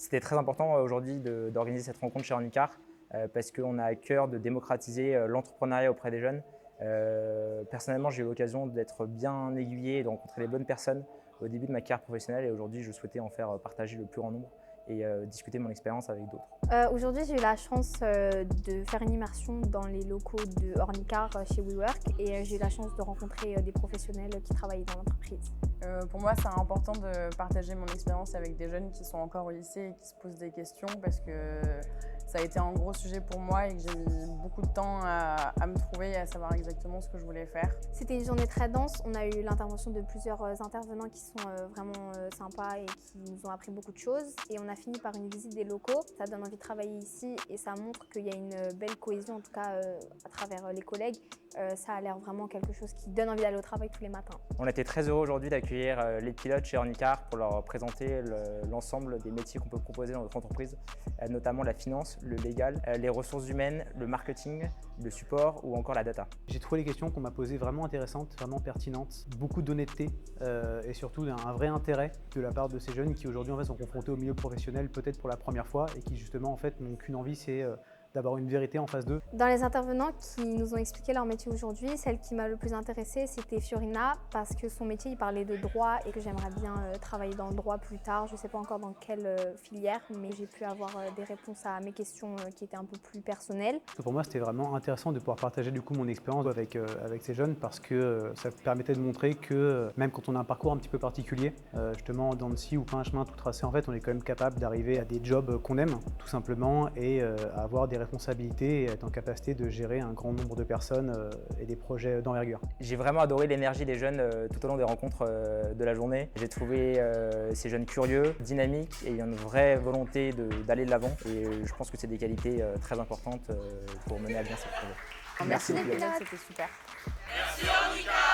C'était très important aujourd'hui d'organiser cette rencontre chez Handicap parce qu'on a à cœur de démocratiser l'entrepreneuriat auprès des jeunes. Personnellement, j'ai eu l'occasion d'être bien aiguillé et de rencontrer les bonnes personnes au début de ma carrière professionnelle et aujourd'hui, je souhaitais en faire partager le plus grand nombre et discuter mon expérience avec d'autres. Aujourd'hui, j'ai eu la chance de faire une immersion dans les locaux de Ornicar chez WeWork et j'ai eu la chance de rencontrer des professionnels qui travaillent dans l'entreprise. Pour moi, c'est important de partager mon expérience avec des jeunes qui sont encore au lycée et qui se posent des questions parce que ça a été un gros sujet pour moi et que j'ai mis beaucoup de temps à me trouver et à savoir exactement ce que je voulais faire. C'était une journée très dense. On a eu l'intervention de plusieurs intervenants qui sont vraiment sympas et qui nous ont appris beaucoup de choses. Et on a fini par une visite des locaux. Ça donne envie de travailler ici et ça montre qu'il y a une belle cohésion, en tout cas à travers les collègues. Ça a l'air vraiment quelque chose qui donne envie d'aller au travail tous les matins. On était très heureux aujourd'hui d'accueillir les pilotes chez Handicap pour leur présenter l'ensemble des métiers qu'on peut proposer dans notre entreprise, notamment la finance, le légal, les ressources humaines, le marketing, le support ou encore la data. J'ai trouvé les questions qu'on m'a posées vraiment intéressantes, vraiment pertinentes, beaucoup d'honnêteté et surtout un vrai intérêt de la part de ces jeunes qui aujourd'hui en fait, sont confrontés au milieu professionnel peut-être pour la première fois et qui justement en fait n'ont qu'une envie, c'est d'avoir une vérité en face d'eux. Dans les intervenants qui nous ont expliqué leur métier aujourd'hui, celle qui m'a le plus intéressée, c'était Fiorina, parce que son métier, il parlait de droit et que j'aimerais bien travailler dans le droit plus tard. Je ne sais pas encore dans quelle filière, mais j'ai pu avoir des réponses à mes questions qui étaient un peu plus personnelles. Pour moi, c'était vraiment intéressant de pouvoir partager du coup mon expérience avec ces jeunes parce que ça permettait de montrer que même quand on a un parcours un petit peu particulier, justement dans le scie ou pas un chemin tout tracé, en fait, on est quand même capable d'arriver à des jobs qu'on aime, tout simplement, et à avoir des responsabilités et être en capacité de gérer un grand nombre de personnes et des projets d'envergure. J'ai vraiment adoré l'énergie des jeunes tout au long des rencontres de la journée. J'ai trouvé ces jeunes curieux, dynamiques et ayant une vraie volonté d'aller de l'avant. Et je pense que c'est des qualités très importantes pour mener à bien ces projets. Merci les pilotes, c'était super. Merci Handicap.